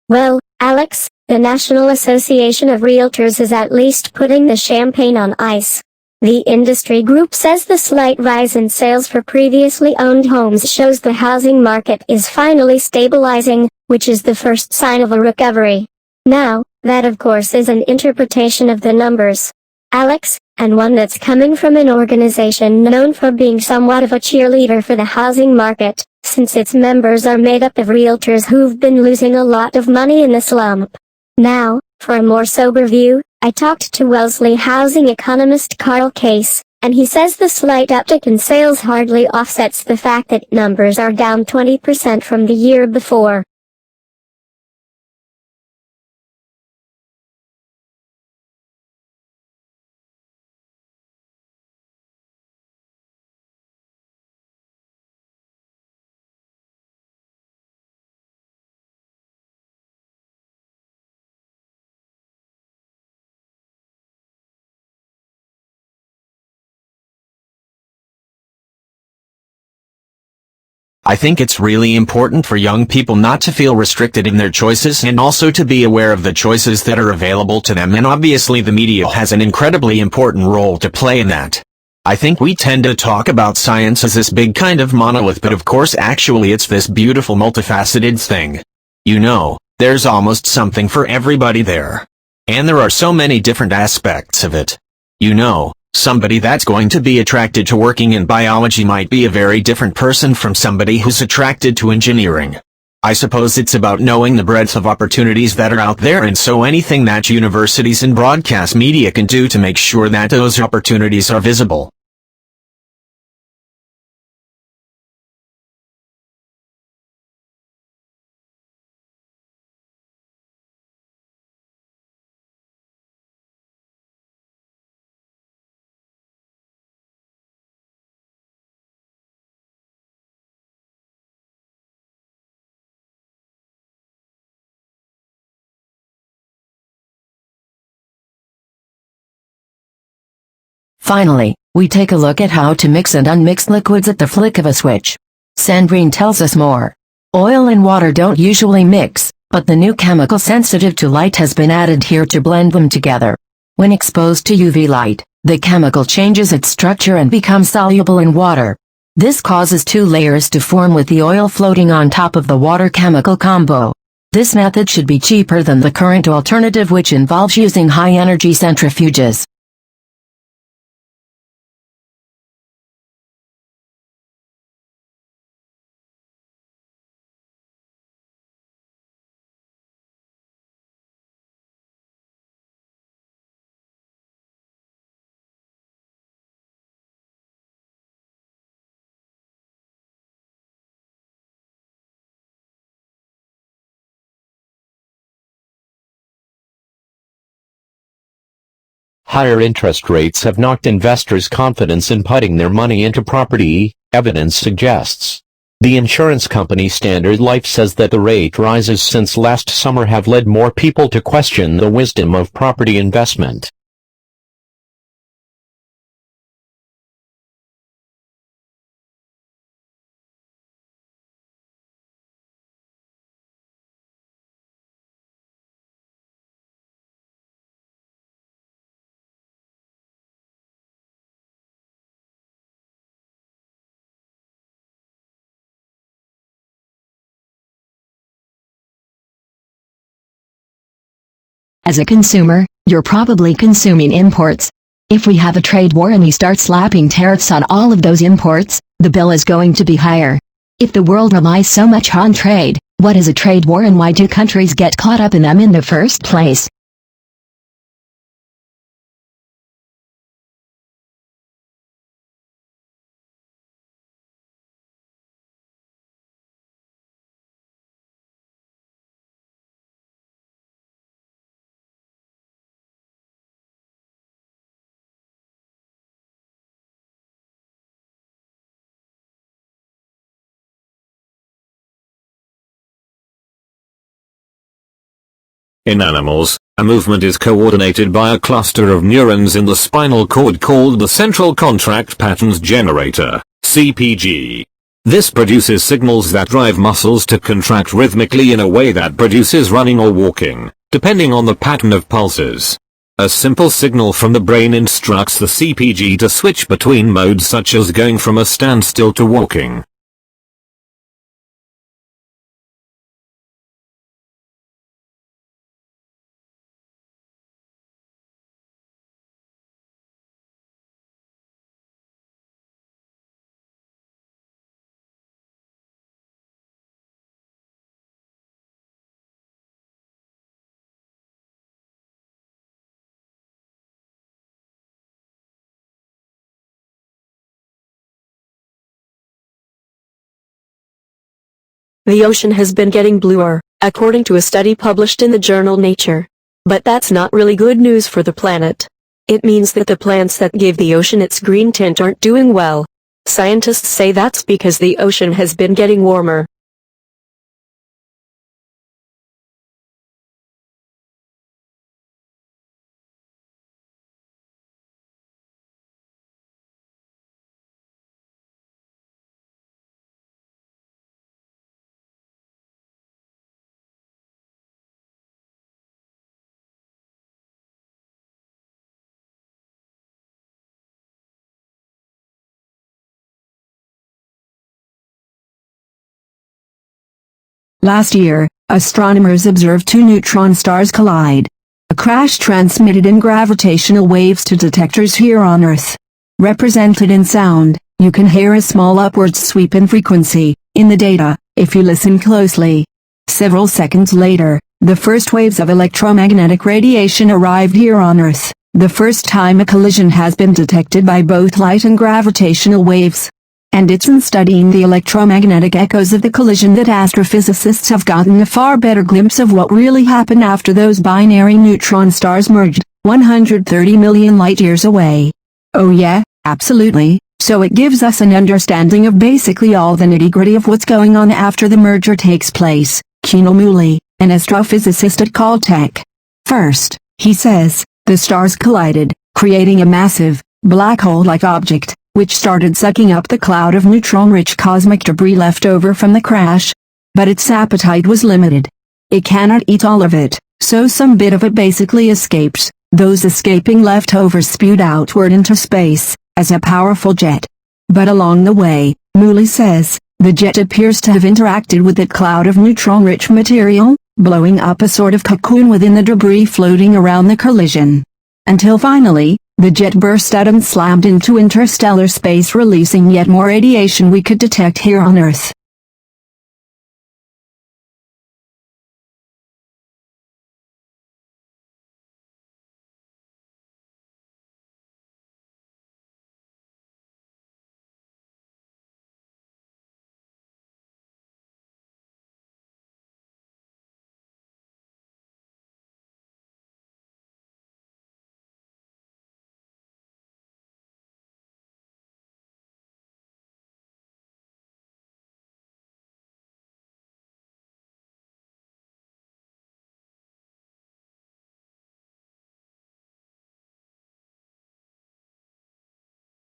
Well, Alex, the National Association of Realtors is at least putting the champagne on ice. The industry group says the slight rise in sales for previously owned homes shows the housing market is finally stabilizing, which is the first sign of a recovery. Now, that of course is an interpretation of the numbers, Alex, and one that's coming from an organization known for being somewhat of a cheerleader for the housing market, since its members are made up of realtors who've been losing a lot of money in the slump. Now, for a more sober view, I talked to Wellesley housing economist Carl Case, and he says the slight uptick in sales hardly offsets the fact that numbers are down 20% from the year before. I think it's really important for young people not to feel restricted in their choices and also to be aware of the choices that are available to them, and obviously the media has an incredibly important role to play in that. I think we tend to talk about science as this big kind of monolith, but of course actually it's this beautiful multifaceted thing. You know, there's almost something for everybody there. And there are so many different aspects of it. You know, somebody that's going to be attracted to working in biology might be a very different person from somebody who's attracted to engineering. I suppose it's about knowing the breadth of opportunities that are out there, and so anything that universities and broadcast media can do to make sure that those opportunities are visible. Finally, we take a look at how to mix and unmix liquids at the flick of a switch. Sandrine tells us more. Oil and water don't usually mix, but the new chemical sensitive to light has been added here to blend them together. When exposed to UV light, the chemical changes its structure and becomes soluble in water. This causes two layers to form with the oil floating on top of the water chemical combo. This method should be cheaper than the current alternative, which involves using high-energy centrifuges. Higher interest rates have knocked investors' confidence in putting their money into property, evidence suggests. The insurance company Standard Life says that the rate rises since last summer have led more people to question the wisdom of property investment. As a consumer, you're probably consuming imports. If we have a trade war and we start slapping tariffs on all of those imports, the bill is going to be higher. If the world relies so much on trade, what is a trade war and why do countries get caught up in them in the first place? In animals, a movement is coordinated by a cluster of neurons in the spinal cord called the central contract patterns generator, CPG. This produces signals that drive muscles to contract rhythmically in a way that produces running or walking, depending on the pattern of pulses. A simple signal from the brain instructs the CPG to switch between modes such as going from a standstill to walking. The ocean has been getting bluer, according to a study published in the journal Nature. But that's not really good news for the planet. It means that the plants that give the ocean its green tint aren't doing well. Scientists say that's because the ocean has been getting warmer. Last year, astronomers observed two neutron stars collide. A crash transmitted in gravitational waves to detectors here on Earth. Represented in sound, you can hear a small upward sweep in frequency, in the data, if you listen closely. Several seconds later, the first waves of electromagnetic radiation arrived here on Earth, the first time a collision has been detected by both light and gravitational waves. And it's in studying the electromagnetic echoes of the collision that astrophysicists have gotten a far better glimpse of what really happened after those binary neutron stars merged, 130 million light-years away. Oh yeah, absolutely, so it gives us an understanding of basically all the nitty-gritty of what's going on after the merger takes place. Kino Mooley, an astrophysicist at Caltech. First, he says, the stars collided, creating a massive, black hole-like object, which started sucking up the cloud of neutron-rich cosmic debris left over from the crash. But its appetite was limited. It cannot eat all of it, so some bit of it basically escapes. Those escaping leftovers spewed outward into space, as a powerful jet. But along the way, Mooley says, the jet appears to have interacted with that cloud of neutron-rich material, blowing up a sort of cocoon within the debris floating around the collision. Until finally, the jet burst out and slammed into interstellar space, releasing yet more radiation we could detect here on Earth.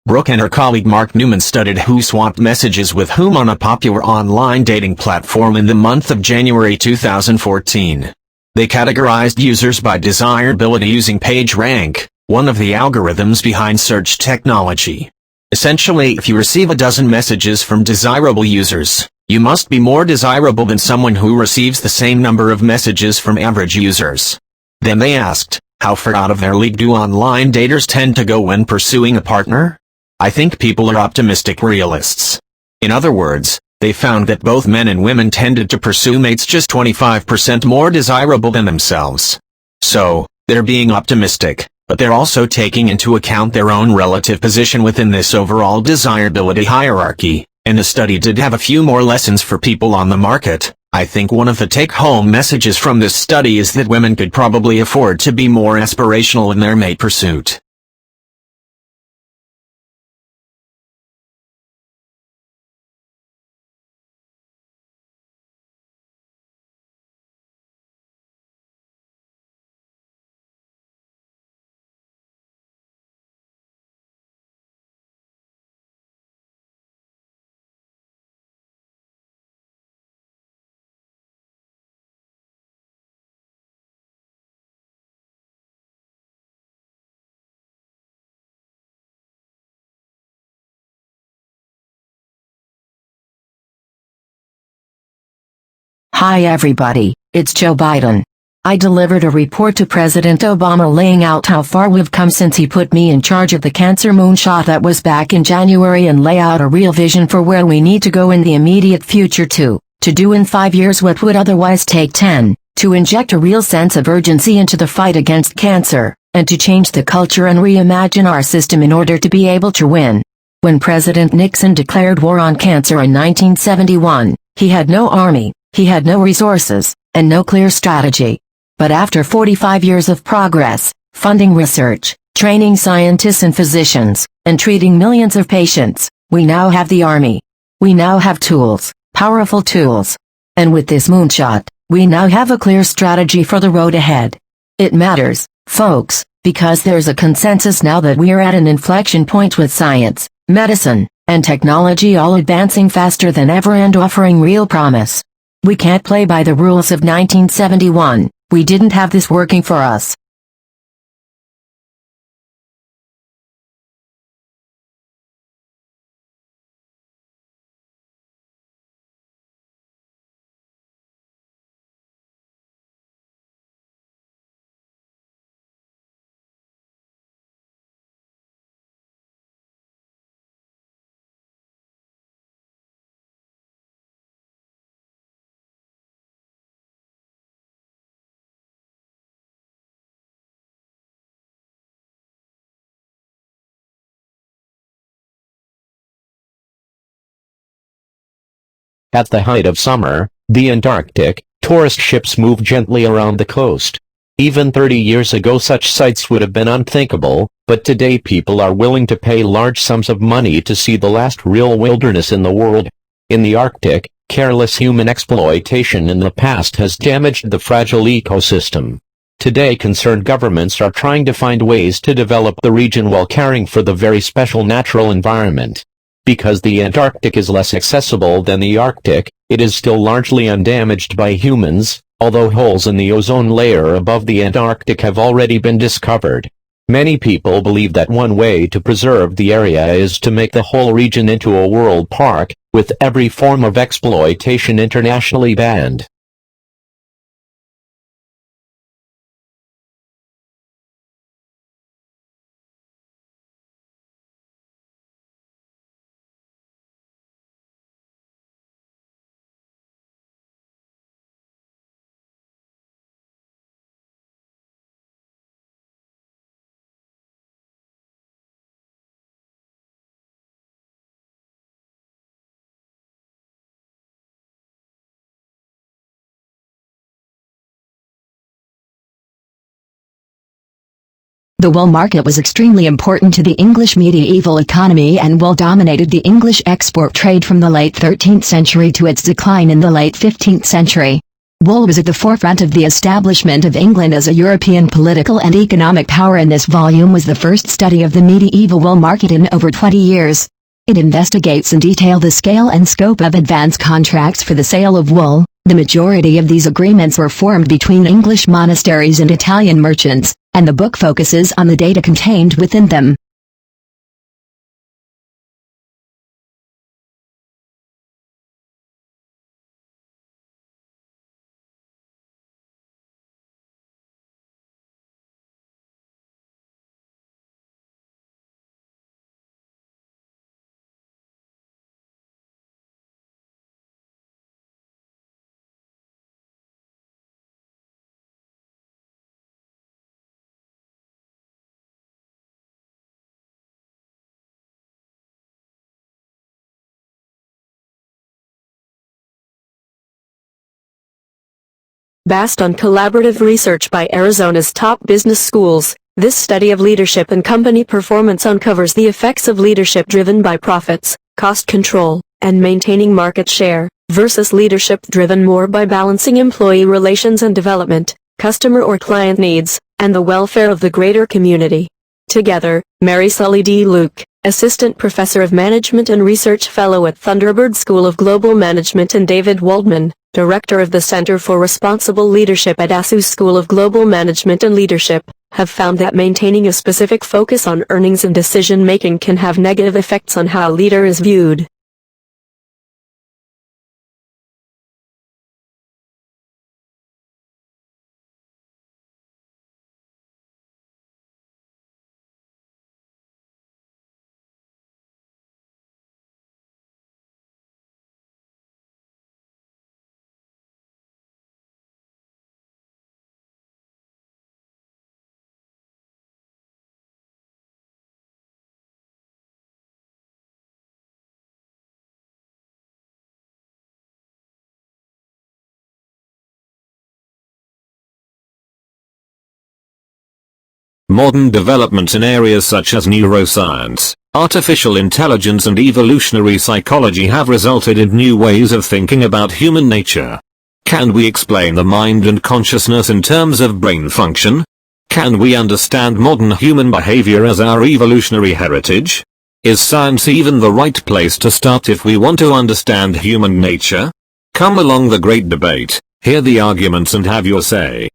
Brooke and her colleague Mark Newman studied who swapped messages with whom on a popular online dating platform in the month of January 2014. They categorized users by desirability using PageRank, one of the algorithms behind search technology. Essentially, if you receive a dozen messages from desirable users, you must be more desirable than someone who receives the same number of messages from average users. Then they asked, how far out of their league do online daters tend to go when pursuing a partner? I think people are optimistic realists. In other words, they found that both men and women tended to pursue mates just 25% more desirable than themselves. So, they're being optimistic, but they're also taking into account their own relative position within this overall desirability hierarchy, and the study did have a few more lessons for people on the market. I think one of the take-home messages from this study is that women could probably afford to be more aspirational in their mate pursuit. Hi everybody, it's Joe Biden. I delivered a report to President Obama laying out how far we've come since he put me in charge of the cancer moonshot that was back in January, and lay out a real vision for where we need to go in the immediate future to do in 5 years what would otherwise take 10, to inject a real sense of urgency into the fight against cancer, and to change the culture and reimagine our system in order to be able to win. When President Nixon declared war on cancer in 1971, he had no army, he had no resources, and no clear strategy. But after 45 years of progress, funding research, training scientists and physicians, and treating millions of patients, we now have the army. We now have tools, powerful tools. And with this moonshot, we now have a clear strategy for the road ahead. It matters, folks, because there's a consensus now that we're at an inflection point with science, medicine, and technology all advancing faster than ever and offering real promise. We can't play by the rules of 1971. We didn't have this working for us. At the height of summer, the Antarctic, tourist ships move gently around the coast. Even 30 years ago such sights would have been unthinkable, but today people are willing to pay large sums of money to see the last real wilderness in the world. In the Arctic, careless human exploitation in the past has damaged the fragile ecosystem. Today concerned governments are trying to find ways to develop the region while caring for the very special natural environment. Because the Antarctic is less accessible than the Arctic, it is still largely undamaged by humans, although holes in the ozone layer above the Antarctic have already been discovered. Many people believe that one way to preserve the area is to make the whole region into a world park, with every form of exploitation internationally banned. The wool market was extremely important to the English medieval economy, and wool dominated the English export trade from the late 13th century to its decline in the late 15th century. Wool was at the forefront of the establishment of England as a European political and economic power, and this volume was the first study of the medieval wool market in over 20 years. It investigates in detail the scale and scope of advance contracts for the sale of wool. The majority of these agreements were formed between English monasteries and Italian merchants, and the book focuses on the data contained within them. Based on collaborative research by Arizona's top business schools, this study of leadership and company performance uncovers the effects of leadership driven by profits, cost control, and maintaining market share, versus leadership driven more by balancing employee relations and development, customer or client needs, and the welfare of the greater community. Together, Mary Sully D. Luke, Assistant Professor of Management and Research Fellow at Thunderbird School of Global Management, and David Waldman, Director of the Center for Responsible Leadership at ASU School of Global Management and Leadership, have found that maintaining a specific focus on earnings and decision-making can have negative effects on how a leader is viewed. Modern developments in areas such as neuroscience, artificial intelligence and evolutionary psychology have resulted in new ways of thinking about human nature. Can we explain the mind and consciousness in terms of brain function? Can we understand modern human behavior as our evolutionary heritage? Is science even the right place to start if we want to understand human nature? Come along the great debate, hear the arguments and have your say.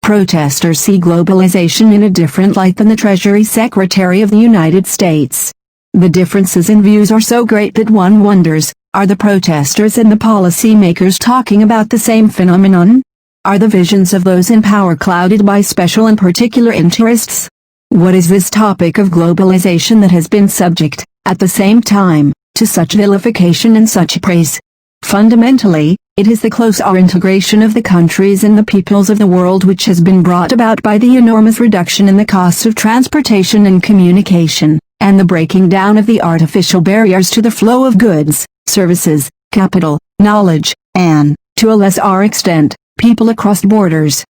Protesters see globalization in a different light than the Treasury Secretary of the United States. The differences in views are so great that one wonders, are the protesters and the policymakers talking about the same phenomenon? Are the visions of those in power clouded by special and particular interests? What is this topic of globalization that has been subject, at the same time, to such vilification and such praise? Fundamentally, it is the closer integration of the countries and the peoples of the world which has been brought about by the enormous reduction in the costs of transportation and communication, and the breaking down of the artificial barriers to the flow of goods, services, capital, knowledge, and, to a lesser extent, people across borders.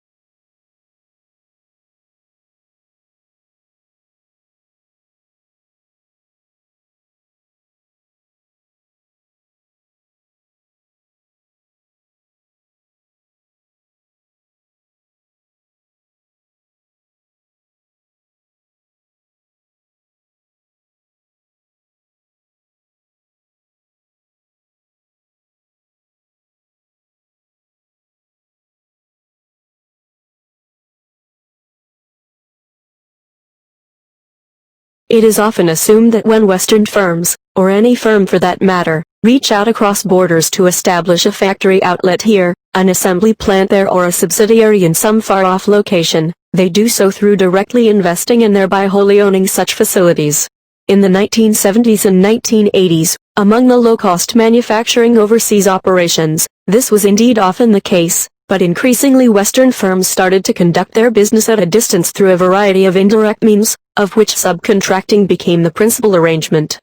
It is often assumed that when Western firms, or any firm for that matter, reach out across borders to establish a factory outlet here, an assembly plant there or a subsidiary in some far-off location, they do so through directly investing and thereby wholly owning such facilities. In the 1970s and 1980s, among the low-cost manufacturing overseas operations, this was indeed often the case, but increasingly Western firms started to conduct their business at a distance through a variety of indirect means, of which subcontracting became the principal arrangement.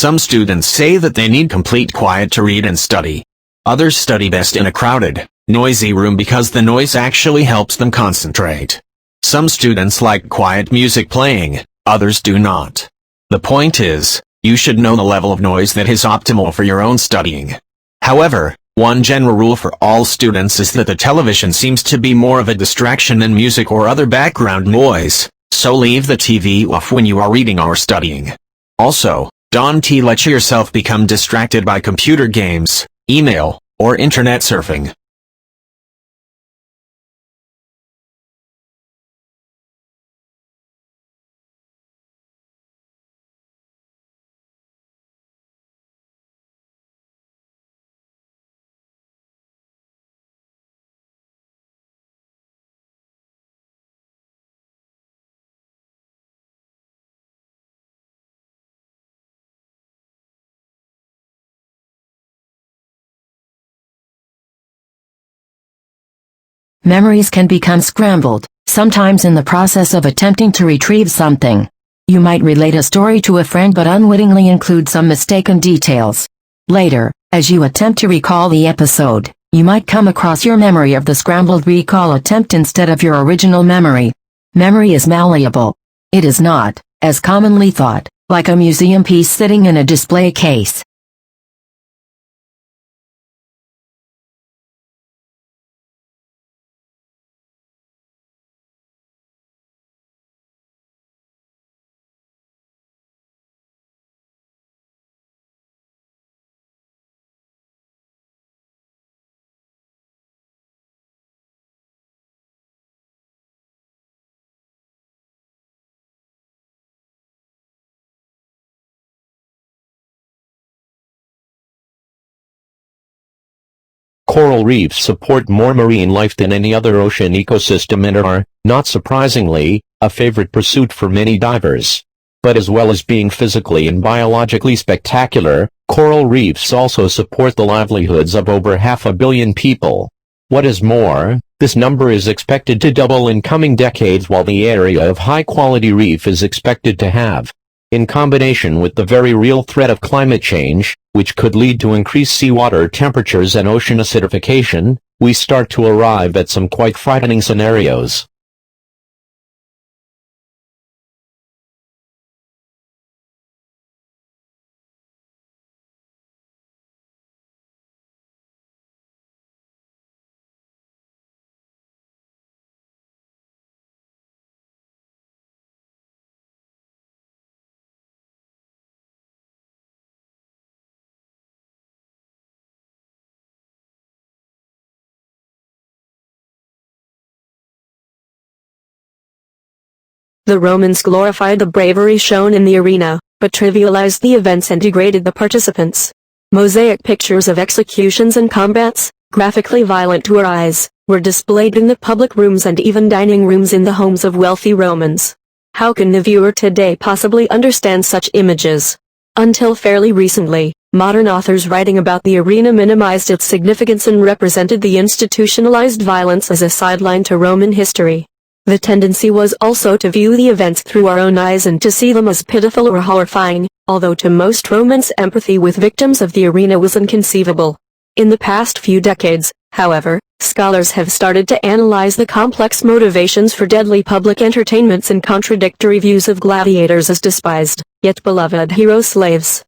Some students say that they need complete quiet to read and study. Others study best in a crowded, noisy room because the noise actually helps them concentrate. Some students like quiet music playing, others do not. The point is, you should know the level of noise that is optimal for your own studying. However, one general rule for all students is that the television seems to be more of a distraction than music or other background noise, so leave the TV off when you are reading or studying. Also, don't let yourself become distracted by computer games, email, or internet surfing. Memories can become scrambled, sometimes in the process of attempting to retrieve something. You might relate a story to a friend but unwittingly include some mistaken details. Later, as you attempt to recall the episode, you might come across your memory of the scrambled recall attempt instead of your original memory. Memory is malleable. It is not, as commonly thought, like a museum piece sitting in a display case. Coral reefs support more marine life than any other ocean ecosystem and are, not surprisingly, a favorite pursuit for many divers. But as well as being physically and biologically spectacular, coral reefs also support the livelihoods of over 500 million people. What is more, this number is expected to double in coming decades, while the area of high-quality reef is expected to halve. In combination with the very real threat of climate change, which could lead to increased seawater temperatures and ocean acidification, we start to arrive at some quite frightening scenarios. The Romans glorified the bravery shown in the arena, but trivialized the events and degraded the participants. Mosaic pictures of executions and combats, graphically violent to our eyes, were displayed in the public rooms and even dining rooms in the homes of wealthy Romans. How can the viewer today possibly understand such images? Until fairly recently, modern authors writing about the arena minimized its significance and represented the institutionalized violence as a sideline to Roman history. The tendency was also to view the events through our own eyes and to see them as pitiful or horrifying, although to most Romans empathy with victims of the arena was inconceivable. In the past few decades, however, scholars have started to analyze the complex motivations for deadly public entertainments and contradictory views of gladiators as despised, yet beloved hero slaves.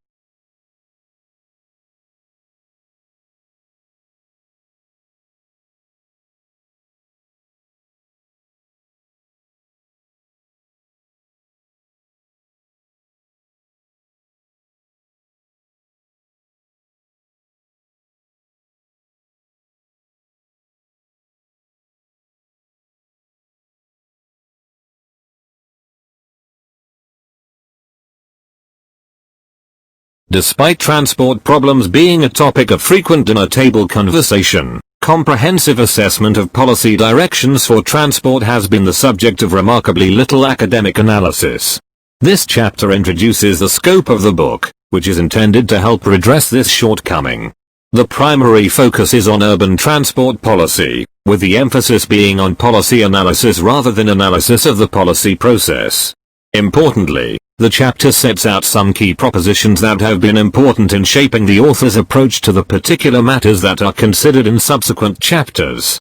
Despite transport problems being a topic of frequent dinner-table conversation, comprehensive assessment of policy directions for transport has been the subject of remarkably little academic analysis. This chapter introduces the scope of the book, which is intended to help redress this shortcoming. The primary focus is on urban transport policy, with the emphasis being on policy analysis rather than analysis of the policy process. Importantly, the chapter sets out some key propositions that have been important in shaping the author's approach to the particular matters that are considered in subsequent chapters.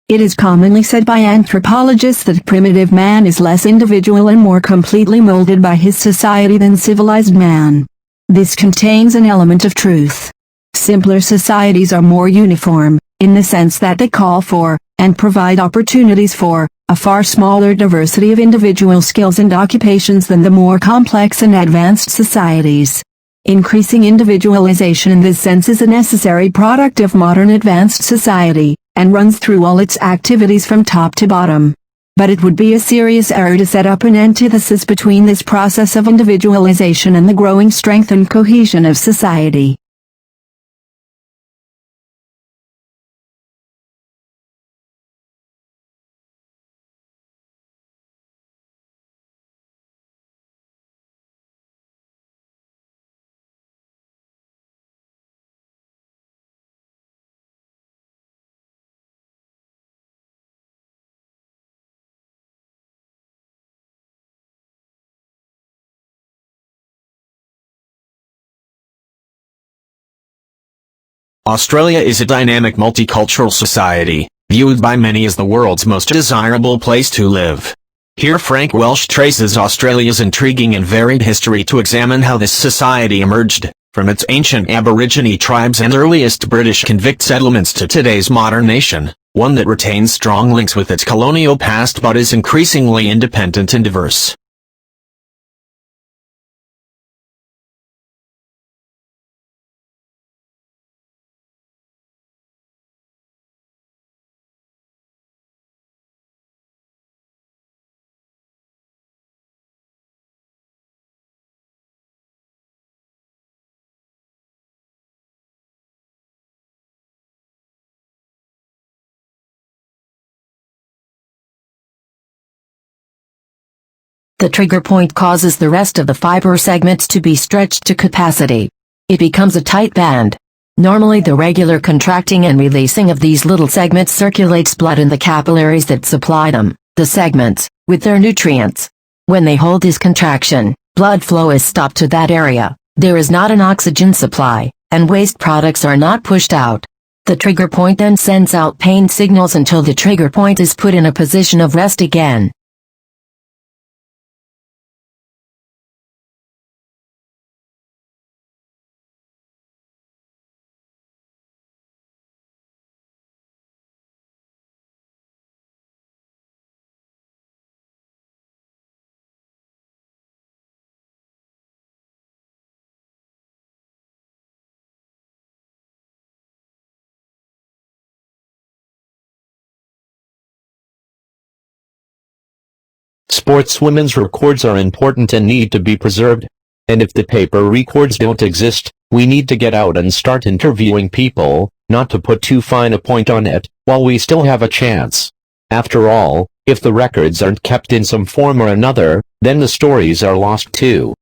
It is commonly said by anthropologists that primitive man is less individual and more completely molded by his society than civilized man. This contains an element of truth. Simpler societies are more uniform, in the sense that they call for, and provide opportunities for, a far smaller diversity of individual skills and occupations than the more complex and advanced societies. Increasing individualization in this sense is a necessary product of modern advanced society, and runs through all its activities from top to bottom. But it would be a serious error to set up an antithesis between this process of individualization and the growing strength and cohesion of society. Australia is a dynamic multicultural society, viewed by many as the world's most desirable place to live. Here Frank Welsh traces Australia's intriguing and varied history to examine how this society emerged, from its ancient Aborigine tribes and earliest British convict settlements to today's modern nation, one that retains strong links with its colonial past but is increasingly independent and diverse. The trigger point causes the rest of the fiber segments to be stretched to capacity. It becomes a tight band. Normally the regular contracting and releasing of these little segments circulates blood in the capillaries that supply them, the segments, with their nutrients. When they hold this contraction, blood flow is stopped to that area. There is not an oxygen supply, and waste products are not pushed out. The trigger point then sends out pain signals until the trigger point is put in a position of rest again. Sportswomen's records are important and need to be preserved. And if the paper records don't exist, we need to get out and start interviewing people, not to put too fine a point on it, while we still have a chance. After all, if the records aren't kept in some form or another, then the stories are lost too.